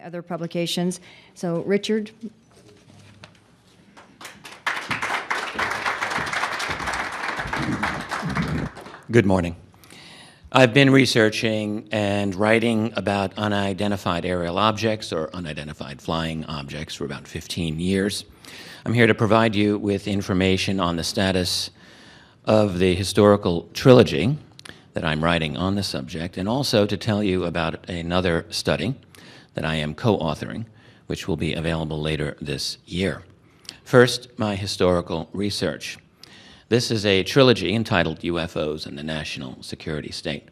other publications. So, Richard. Good morning. I've been researching and writing about unidentified aerial objects or unidentified flying objects for about 15 years. I'm here to provide you with information on the status of the historical trilogy that I'm writing on the subject, and also to tell you about another study that I am co-authoring, which will be available later this year. First, my historical research. This is a trilogy entitled UFOs and the National Security State.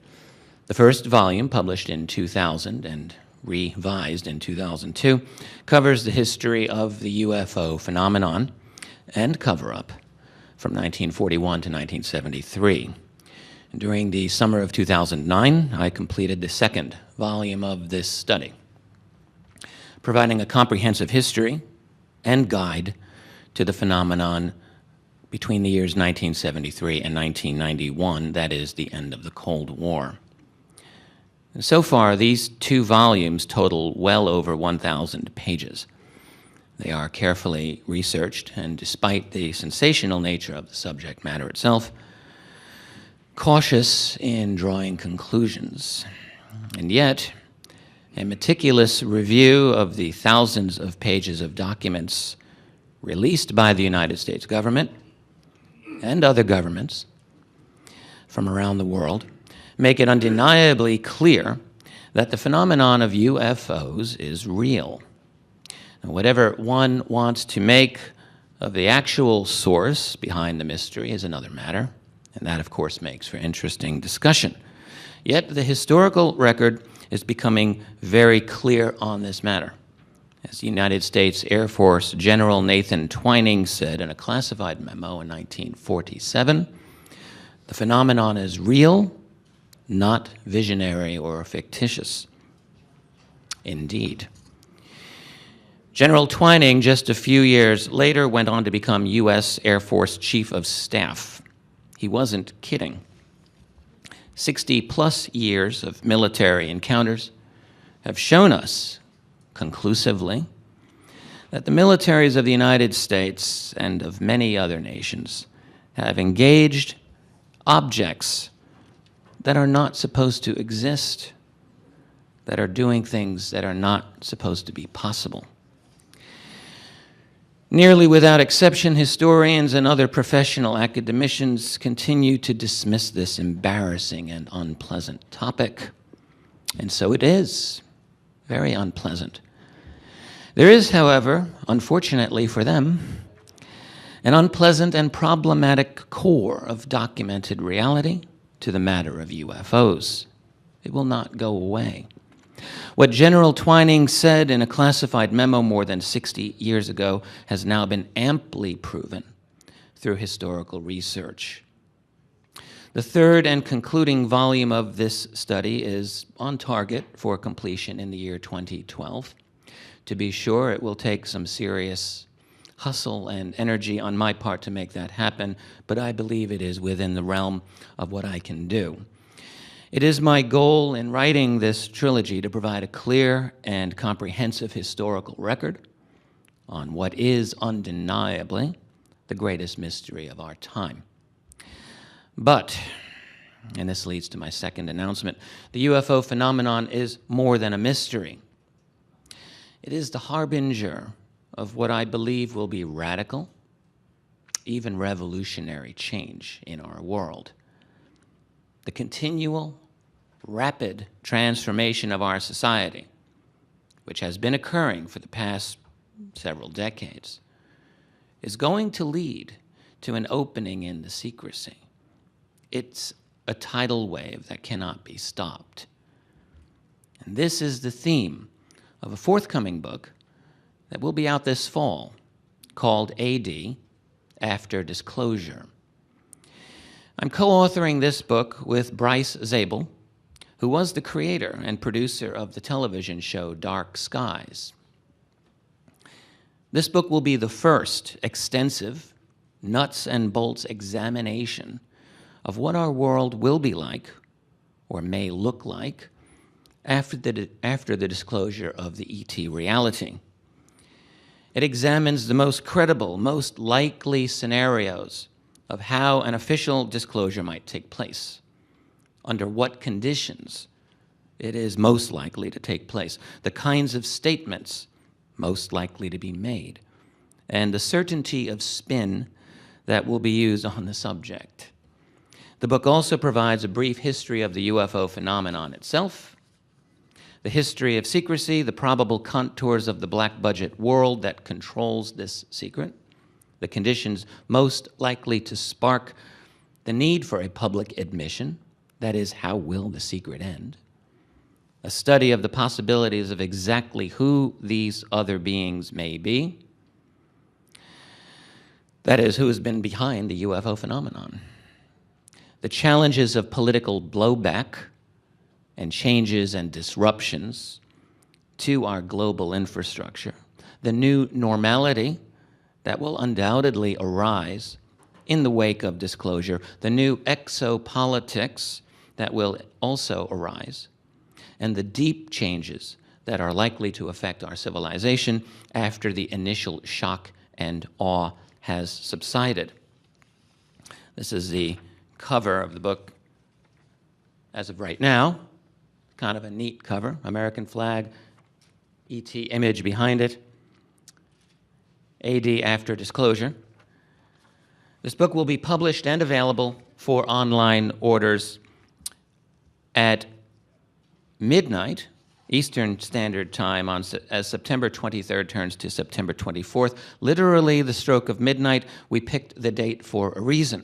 The first volume, published in 2000 and revised in 2002, covers the history of the UFO phenomenon and cover-up from 1941 to 1973. During the summer of 2009, I completed the second volume of this study, providing a comprehensive history and guide to the phenomenon between the years 1973 and 1991, that is, the end of the Cold War. And so far, these two volumes total well over 1,000 pages. They are carefully researched, and despite the sensational nature of the subject matter itself, cautious in drawing conclusions. And yet, a meticulous review of the thousands of pages of documents released by the United States government and other governments from around the world make it undeniably clear that the phenomenon of UFOs is real. Now, whatever one wants to make of the actual source behind the mystery is another matter, and that, of course, makes for interesting discussion. Yet the historical record is becoming very clear on this matter. As the United States Air Force General Nathan Twining said in a classified memo in 1947, the phenomenon is real, not visionary or fictitious. Indeed. General Twining, just a few years later, went on to become U.S. Air Force Chief of Staff. He wasn't kidding. 60-plus years of military encounters have shown us conclusively that the militaries of the United States and of many other nations have engaged objects that are not supposed to exist, that are doing things that are not supposed to be possible. Nearly without exception, historians and other professional academicians continue to dismiss this embarrassing and unpleasant topic. And so it is very unpleasant. There is, however, unfortunately for them, an unpleasant and problematic core of documented reality to the matter of UFOs. It will not go away. What General Twining said in a classified memo more than 60 years ago has now been amply proven through historical research. The third and concluding volume of this study is on target for completion in the year 2012. To be sure, it will take some serious hustle and energy on my part to make that happen, but I believe it is within the realm of what I can do. It is my goal in writing this trilogy to provide a clear and comprehensive historical record on what is undeniably the greatest mystery of our time. But, and this leads to my second announcement, the UFO phenomenon is more than a mystery. It is the harbinger of what I believe will be radical, even revolutionary change in our world. The continual, rapid transformation of our society, which has been occurring for the past several decades, is going to lead to an opening in the secrecy. It's a tidal wave that cannot be stopped. And this is the theme of a forthcoming book that will be out this fall called AD, After Disclosure. I'm co-authoring this book with Bryce Zabel, who was the creator and producer of the television show Dark Skies. This book will be the first extensive, nuts and bolts examination of what our world will be like, or may look like, after the disclosure of the ET reality. It examines the most credible, most likely scenarios of how an official disclosure might take place, under what conditions it is most likely to take place, the kinds of statements most likely to be made, and the certainty of spin that will be used on the subject. The book also provides a brief history of the UFO phenomenon itself, the history of secrecy, the probable contours of the black budget world that controls this secret, the conditions most likely to spark the need for a public admission, that is, how will the secret end, a study of the possibilities of exactly who these other beings may be, that is, who has been behind the UFO phenomenon, the challenges of political blowback and changes and disruptions to our global infrastructure, the new normality that will undoubtedly arise in the wake of disclosure, the new exopolitics that will also arise, and the deep changes that are likely to affect our civilization after the initial shock and awe has subsided. This is the cover of the book as of right now. Kind of a neat cover, American flag, ET image behind it, AD after disclosure. This book will be published and available for online orders at midnight Eastern Standard Time as September 23rd turns to September 24th. Literally the stroke of midnight. We picked the date for a reason.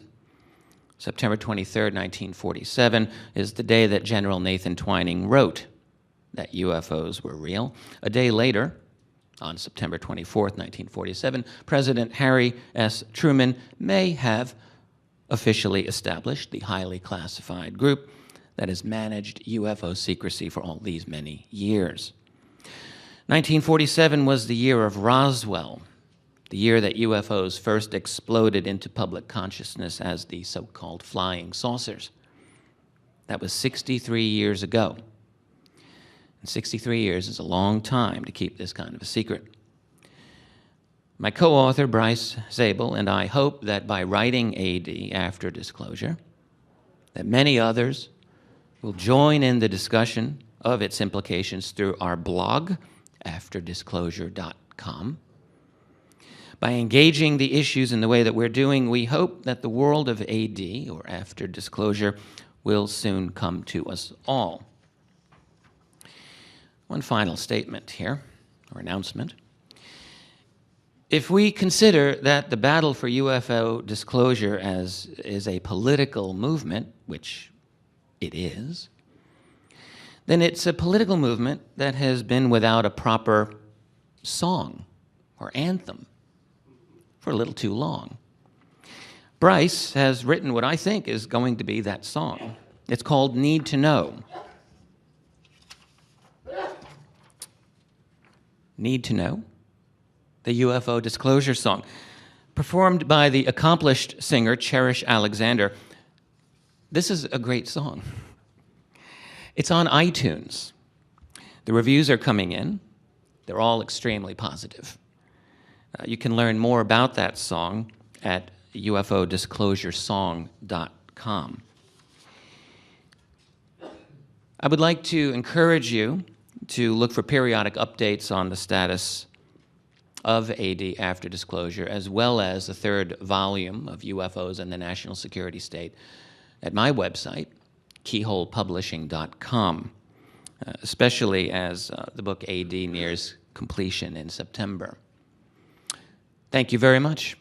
September 23rd, 1947 is the day that General Nathan Twining wrote that UFOs were real. A day later, on September 24th, 1947, President Harry S. Truman may have officially established the highly classified group that has managed UFO secrecy for all these many years. 1947 was the year of Roswell, the year that UFOs first exploded into public consciousness as the so-called flying saucers. That was 63 years ago. And 63 years is a long time to keep this kind of a secret. My co-author, Bryce Zabel, and I hope that by writing AD after disclosure, that many others will join in the discussion of its implications through our blog, afterdisclosure.com. By engaging the issues in the way that we're doing, we hope that the world of AD, or after disclosure, will soon come to us all. One final statement here, or announcement. If we consider that the battle for UFO disclosure is a political movement, which it is, then it's a political movement that has been without a proper song or anthem for a little too long. Bryce has written what I think is going to be that song. It's called Need to Know. Need to Know, the UFO disclosure song, performed by the accomplished singer Cherish Alexander. This is a great song. It's on iTunes. The reviews are coming in. They're all extremely positive. You can learn more about that song at ufodisclosuresong.com. I would like to encourage you to look for periodic updates on the status of AD after disclosure, as well as the third volume of UFOs and the National Security State at my website, keyholepublishing.com, especially as the book AD nears completion in September. Thank you very much.